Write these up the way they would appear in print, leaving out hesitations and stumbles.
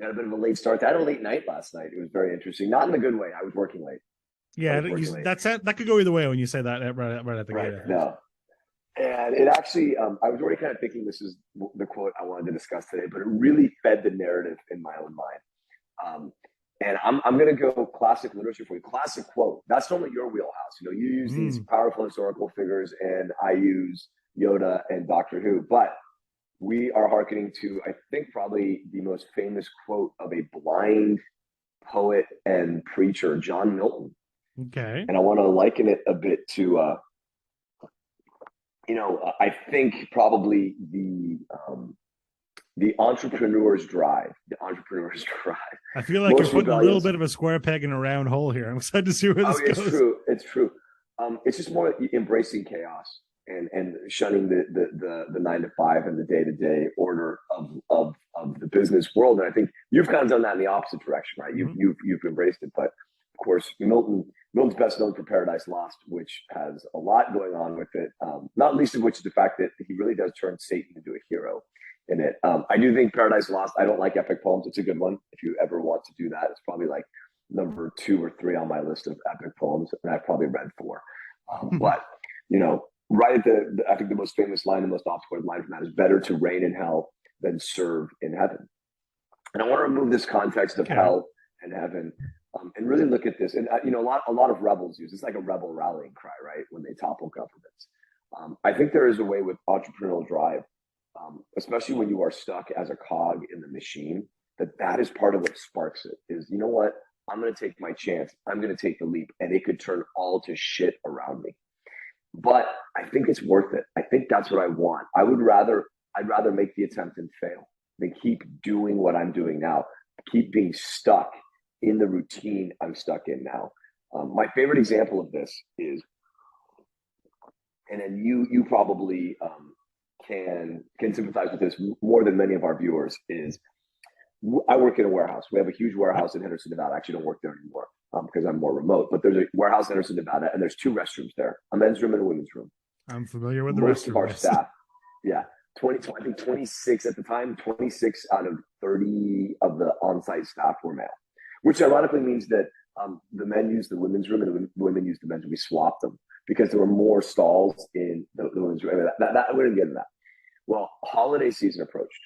Got a bit of a late start. I had a late night last night. It was very interesting. Not in a good way. I was working late. I Yeah, was working late. that's it. That could go either way when you say that right at the Right. gate. I think. No. And it actually, I was already kind of thinking this is the quote I wanted to discuss today, but it really fed the narrative in my own mind. And I'm going to go classic literature for you. Classic quote. That's normally your wheelhouse. You know, you use these powerful historical figures, and I use Yoda and Doctor Who. But we are hearkening to, I think, probably the most famous quote of a blind poet and preacher, John Milton. Okay. And I want to liken it a bit to, I think probably the entrepreneur's drive. The entrepreneur's drive. I feel like you're putting a little bit of a square peg in a round hole here. I'm excited to see where this goes. It's true. It's true. It's just more embracing chaos and shunning the 9 to 5 and the day-to-day order of the business world. And I think you've kind of done that in the opposite direction, right? You've embraced it. But of course, Milton's best known for Paradise Lost, which has a lot going on with it. Not least of which is the fact that he really does turn Satan into a hero in it. I do think Paradise Lost, I don't like epic poems. It's a good one. If you ever want to do that, it's probably like number 2 or 3 on my list of epic poems. And I've probably read 4. But, right at I think the most famous line, the most oft-quoted line from that is better to reign in hell than serve in heaven. And I want to remove this context of hell and heaven and really look at this. And, a lot of rebels use, it's like a rebel rallying cry, right? When they topple governments. I think there is a way with entrepreneurial drive, especially when you are stuck as a cog in the machine, that is part of what sparks it is, you know what? I'm going to take my chance. I'm going to take the leap, and it could turn all to shit around me. But I think it's worth it. I think that's what I want. I'd rather make the attempt and fail than keep doing what I'm doing now, keep being stuck in the routine I'm stuck in now. My favorite example of this is, and then you probably can sympathize with this more than many of our viewers, is I work in a warehouse. We have a huge warehouse in Henderson, Nevada. I actually don't work there anymore because I'm more remote. But there's a warehouse in Henderson, Nevada, and there's 2 restrooms there, a men's room and a women's room. I'm familiar with the Most of our rest. staff, yeah, I think 26 at the time, 26 out of 30 of the on-site staff were male, which ironically means that the men use the women's room and the women use the men's room. We swapped them because there were more stalls in the women's room. That we didn't get into that. Well, holiday season approached,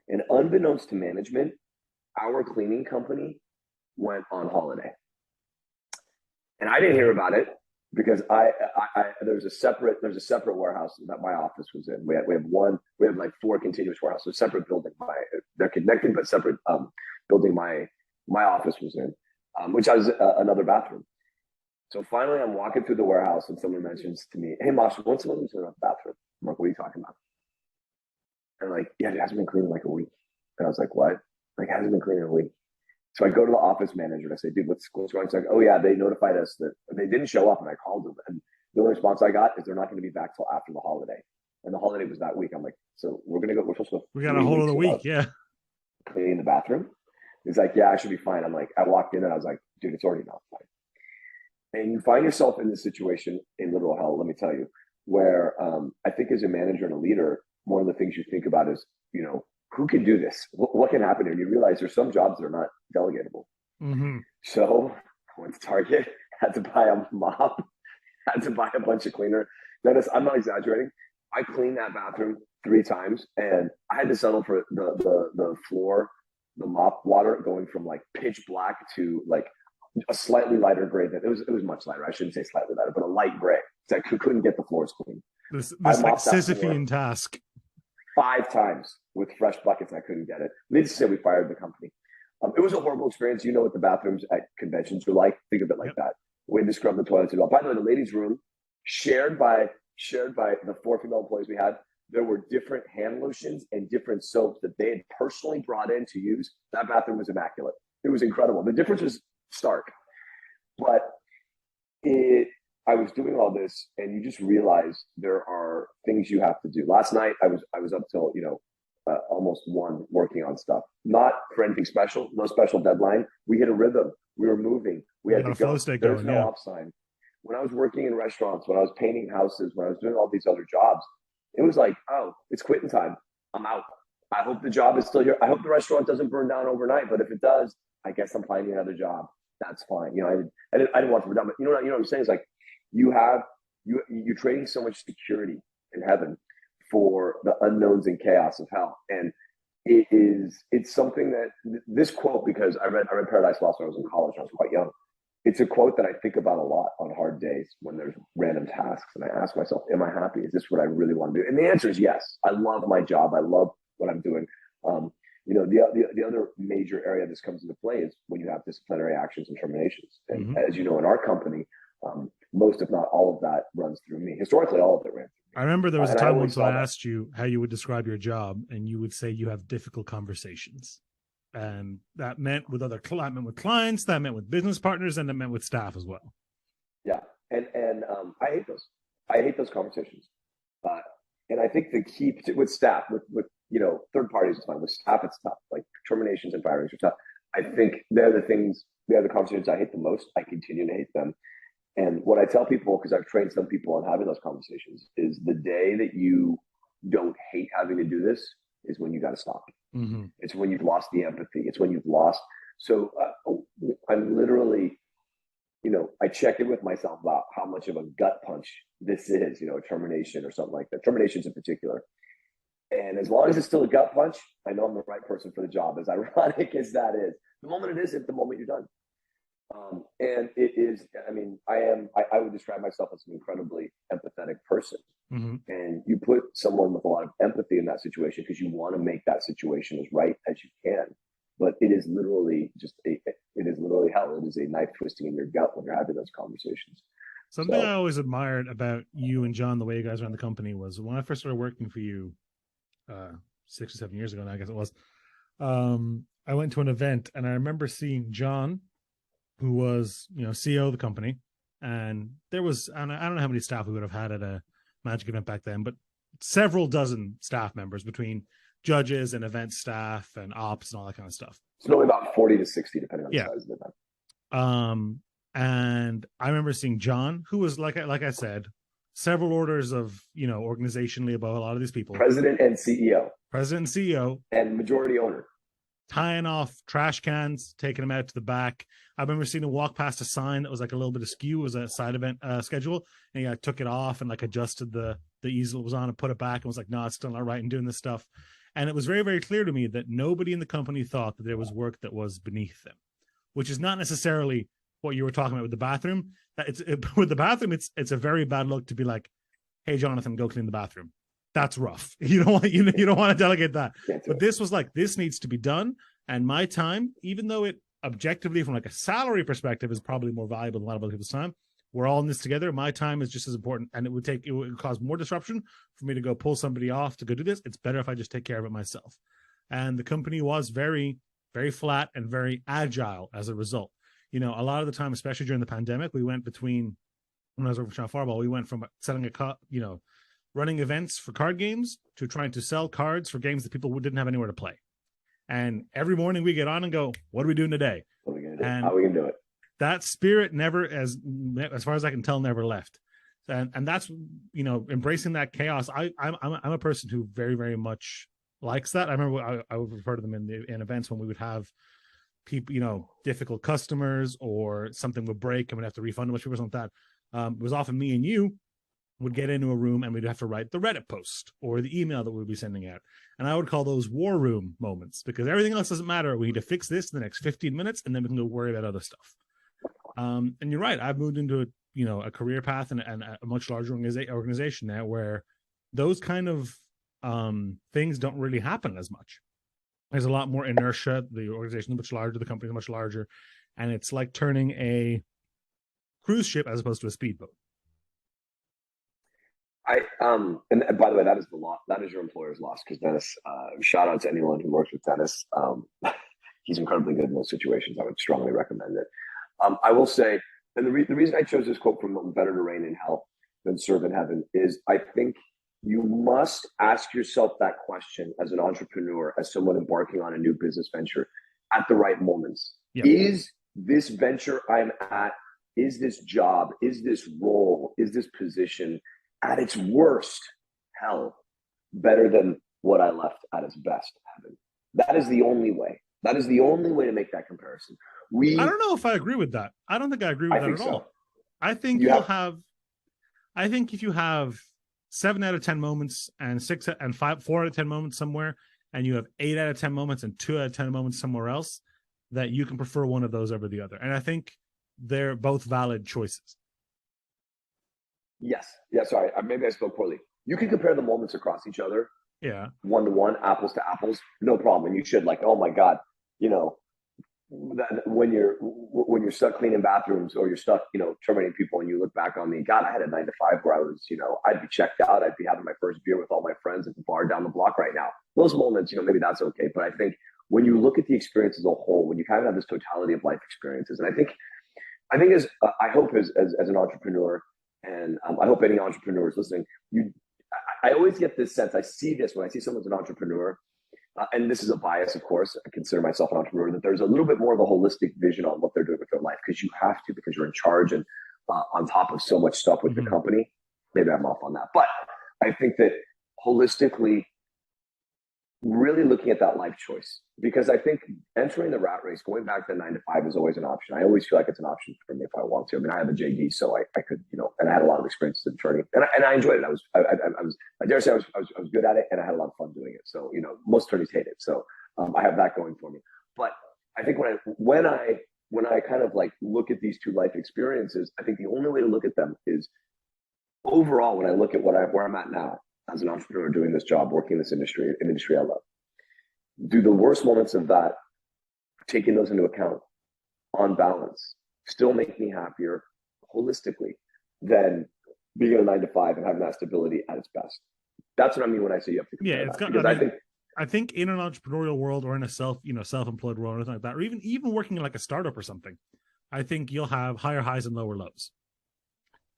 and unbeknownst to management, our cleaning company went on holiday, and I didn't hear about it because there's a separate warehouse that my office was in. We have like 4 continuous warehouses, separate building. They're connected but separate building. My office was in, which has another bathroom. So finally, I'm walking through the warehouse, and someone mentions to me, "Hey, Mashi, when's someone in the bathroom?" I'm like, "What are you talking about?" And like, "Yeah, it hasn't been cleaned in like a week." And I was like, "What?" Like, it hasn't been cleaned in a week. So I go to the office manager and I say, "Dude, what's going on?" He's like, "Oh yeah, they notified us that they didn't show up," and I called them. And the only response I got is they're not going to be back till after the holiday. And the holiday was that week. I'm like, "So we're supposed to we got a whole other week, yeah. Cleaning the bathroom." He's like, "Yeah, I should be fine." I'm like, I walked in and I was like, "Dude, it's already not fine." And you find yourself in this situation in literal hell, let me tell you, where I think as a manager and a leader, one of the things you think about is, who can do this? What can happen here? And you realize there's some jobs that are not delegatable. Mm-hmm. So I went to Target, had to buy a mop, had to buy a bunch of cleaner. Dennis, I'm not exaggerating. I cleaned that bathroom 3 times, and I had to settle for the floor, the mop water going from like pitch black to like a slightly lighter gray. It was much lighter. I shouldn't say slightly lighter, but a light gray. So I couldn't get the floors clean. This like Sisyphean task. 5 times with fresh buckets. I couldn't get it. Needless to say, we fired the company. It was a horrible experience. You know what the bathrooms at conventions are like. Think of it like that. We had to scrub the toilets as well. By the way, the ladies' room shared by the 4 female employees we had. There were different hand lotions and different soaps that they had personally brought in to use. That bathroom was immaculate. It was incredible. The difference was stark, but I was doing all this, and you just realize there are things you have to do. Last night, I was up till almost 1 working on stuff. Not for anything special, no special deadline. We hit a rhythm. We were moving. We had to go. There's no off sign. When I was working in restaurants, when I was painting houses, when I was doing all these other jobs, it was like, oh, it's quitting time. I'm out. I hope the job is still here. I hope the restaurant doesn't burn down overnight, but if it does, I guess I'm finding another job. That's fine. I didn't want to burn down, but you know what I'm saying? It's like you're trading so much security in heaven for the unknowns and chaos of hell. And it's something that this quote, because I read Paradise Lost when I was in college, I was quite young. It's a quote that I think about a lot on hard days when there's random tasks. And I ask myself, am I happy? Is this what I really want to do? And the answer is yes. I love my job. I love what I'm doing. The other major area this comes into play is when you have disciplinary actions and terminations. And as you know, in our company, most, if not all of that runs through me. Historically, all of it ran through me. I remember there was a time once I asked you how you would describe your job, and you would say you have difficult conversations. And that meant with clients, that meant with business partners, and that meant with staff as well. Yeah. And I hate those. I hate those conversations. And I think the key with staff, with third parties, it's fine. With staff, it's tough. Like terminations and firings are tough. I think they're the conversations I hate the most. I continue to hate them. And what I tell people, because I've trained some people on having those conversations, is the day that you don't hate having to do this is when you got to stop. Mm-hmm. It's when you've lost the empathy. It's when you've lost. So I'm literally, I check in with myself about how much of a gut punch this is, a termination or something like that. Terminations in particular. And as long as it's still a gut punch, I know I'm the right person for the job, as ironic as that is. The moment it isn't, the moment you're done. And it is, I would describe myself as an incredibly empathetic person. Mm-hmm. And you put someone with a lot of empathy in that situation because you want to make that situation as right as you can. But it is literally hell. It is a knife twisting in your gut when you're having those conversations. Something I always admired about you and John, the way you guys ran the company, was when I first started working for you 6 or 7 years ago now, I guess it was, I went to an event and I remember seeing John, who was, CEO of the company. And there was, and I don't know how many staff we would have had at a Magic event back then, but several dozen staff members between judges and event staff and ops and all that kind of stuff. It's only about 40 to 60, depending on the size of the event. And I remember seeing John, who was, like I said, several orders of, organizationally above a lot of these people. President and CEO. And majority owner. Tying off trash cans, taking them out to the back. I remember seeing him walk past a sign that was like a little bit askew. It was a side event schedule. And he took it off and adjusted the easel it was on and put it back and was like, no, it's still not right, and doing this stuff. And it was very, very clear to me that nobody in the company thought that there was work that was beneath them, which is not necessarily what you were talking about with the bathroom. With the bathroom, it's a very bad look to be like, hey, Jonathan, go clean the bathroom. That's rough. You don't want to delegate that. But this was like, this needs to be done. And my time, even though it objectively from a salary perspective is probably more valuable than a lot of other people's time, we're all in this together. My time is just as important, and it would cause more disruption for me to go pull somebody off to go do this. It's better if I just take care of it myself. And the company was very, very flat and very agile as a result. A lot of the time, especially during the pandemic, we went between, when I was working for Channel Fireball, we went from selling running events for card games to trying to sell cards for games that people didn't have anywhere to play. And every morning we get on and go, what are we doing today? What are we going to do? How are we going to do it? That spirit never, as far as I can tell, never left. And that's, embracing that chaos. I'm a person who very, very much likes that. I remember I would refer to them in events when we would have people, difficult customers or something would break and we'd have to refund a bunch of people, something like that. It was often me and you would get into a room and we'd have to write the Reddit post or the email that we'd be sending out. And I would call those war room moments, because everything else doesn't matter. We need to fix this in the next 15 minutes and then we can go worry about other stuff. And you're right. I've moved into a career path and a much larger organization now where those kind of things don't really happen as much. There's a lot more inertia. The organization is much larger. The company is much larger. And it's like turning a cruise ship as opposed to a speedboat. And by the way, that is the loss. That is your employer's loss, because Denis, shout out to anyone who works with Denis. He's incredibly good in those situations. I would strongly recommend it. I will say, and the reason I chose this quote from Better to Reign in Hell Than Serve in Heaven is I think you must ask yourself that question as an entrepreneur, as someone embarking on a new business venture at the right moments. Yep. Is this venture I'm at, is this job, is this role, is this position at its worst hell better than what I left at its best, Evan. That is the only way. That is the only way to make that comparison. I don't know if I agree with that. I don't think I agree with that at all. I think I think if you have 7 out of 10 moments and 4 out of 10 moments somewhere, and you have 8 out of 10 moments and 2 out of 10 moments somewhere else, that you can prefer one of those over the other. And I think they're both valid choices. Yes. Yeah. Sorry. Maybe I spoke poorly. You can compare the moments across each other. Yeah. 1-to-1, apples to apples. No problem. And you should, like, oh my God, you know, when you're stuck cleaning bathrooms, or you're stuck, you know, terminating people, and you look back on me, God, I had a 9-to-5 where I was, you know, I'd be checked out. I'd be having my first beer with all my friends at the bar down the block right now. Those moments, you know, maybe that's okay. But I think when you look at the experience as a whole, when you kind of have this totality of life experiences, and I think I hope as an entrepreneur, and I hope any entrepreneur is listening, I always get this sense, I see this when I see someone's an entrepreneur, and this is a bias, of course, I consider myself an entrepreneur, that there's a little bit more of a holistic vision on what they're doing with their life, because you have to, because you're in charge and on top of so much stuff with the company. Maybe I'm off on that. But I think that holistically, really looking at that life choice, because I think entering the rat race, going back to 9-to-5 is always an option. I always feel like it's an option for me if I want to. I mean, I have a JD, so I could, you know, and I had a lot of experience in turning, and I enjoyed it. I dare say I was good at it, and I had a lot of fun doing it. So, you know, most attorneys hate it. So I have that going for me. But I think when I kind of like look at these two life experiences, I think the only way to look at them is overall, when I look at where I'm at now, as an entrepreneur doing this job, working in this industry, an industry I love, do the worst moments of that, taking those into account, on balance, still make me happier holistically than being in a 9-to-5 and having that stability at its best? That's what I mean when I say you have to compare it's that. Because I think in an entrepreneurial world, or in a self-employed world or anything like that, or even working in like a startup or something, I think you'll have higher highs and lower lows.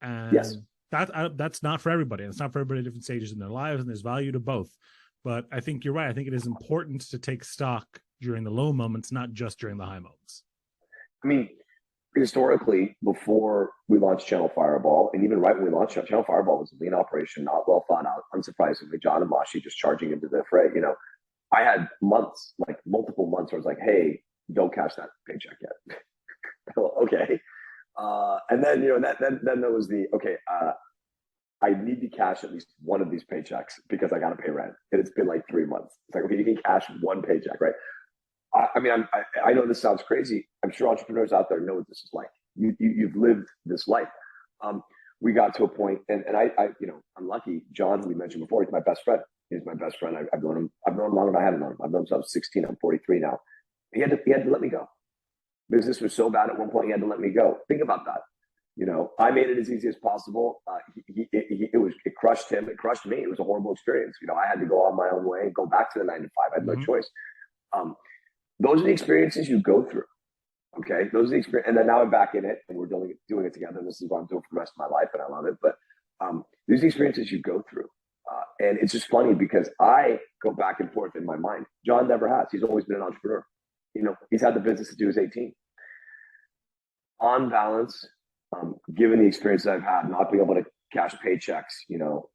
And yes. That's not for everybody. And it's not for everybody at different stages in their lives, and there's value to both. But I think you're right. I think it is important to take stock during the low moments, not just during the high moments. I mean, historically, before we launched Channel Fireball, and even right when we launched Channel Fireball, was a lean operation, not well thought out. Unsurprisingly, John and Mashi just charging into the fray. You know, I had months, like multiple months, where I was like, "Hey, don't cash that paycheck yet." Okay. And then, you know, then there was the, okay, I need to cash at least one of these paychecks because I got to pay rent. And it's been like 3 months. It's like, okay, you can cash one paycheck, right? I mean, I know this sounds crazy. I'm sure entrepreneurs out there know what this is like. You've lived this life. We got to a point, and I, you know, I'm lucky. John, who we mentioned before, he's my best friend. He's my best friend. I've known him longer than I had known him. I've known him since I was 16. I'm 43 now. He had to let me go. Business was so bad at one point, he had to let me go. Think about that. You know, I made it as easy as possible. It crushed him. It crushed me. It was a horrible experience. You know, I had to go on my own way and go back to the 9-to-5. I had no choice. Those are the experiences you go through. Okay, those are the experience. And then now I'm back in it, and we're doing it together. And this is what I'm doing for the rest of my life, and I love it. But these are the experiences you go through. And it's just funny because I go back and forth in my mind. John never has. He's always been an entrepreneur. You know, he's had the business since he was 18. On balance, given the experience that I've had, not being able to cash paychecks, you know,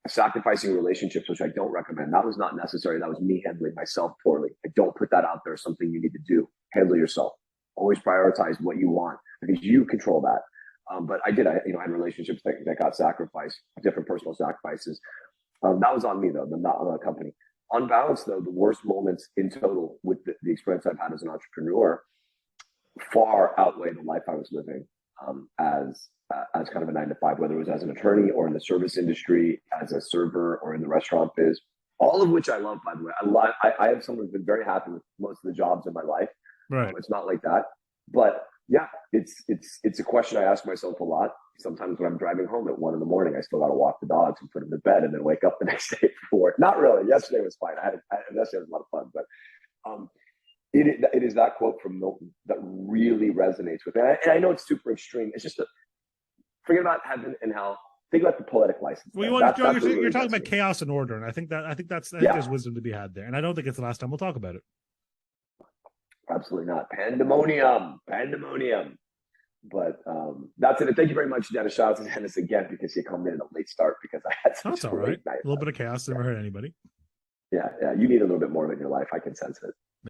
sacrificing relationships, which I don't recommend. That was not necessary. That was me handling myself poorly. I don't put that out there as something you need to do. Handle yourself. Always prioritize what you want because you control that. But I did. I had relationships that got sacrificed, different personal sacrifices. That was on me though, not on the company. On balance, though, the worst moments in total with the experience I've had as an entrepreneur far outweigh the life I was living as kind of a 9-to-5, whether it was as an attorney or in the service industry, as a server or in the restaurant biz, all of which I love, by the way. I have someone who's been very happy with most of the jobs in my life. Right. It's not like that. But yeah, it's a question I ask myself a lot. Sometimes when I'm driving home at 1 a.m, I still got to walk the dogs and put them to bed and then wake up the next day for work. Not really. Yesterday was fine. Yesterday was a lot of fun, but it is that quote from Milton that really resonates with me. And I know it's super extreme. It's just forget about heaven and hell. Think about the poetic license. Well, you're talking about chaos and order, and I think there's wisdom to be had there. And I don't think it's the last time we'll talk about it. Absolutely not. Pandemonium. But that's it. Thank you very much, Dennis. Shout out to Dennis again because he come in at a late start because I had such a late night. A little bit of chaos never hurt anybody. Yeah, yeah. You need a little bit more of it in your life. I can sense it.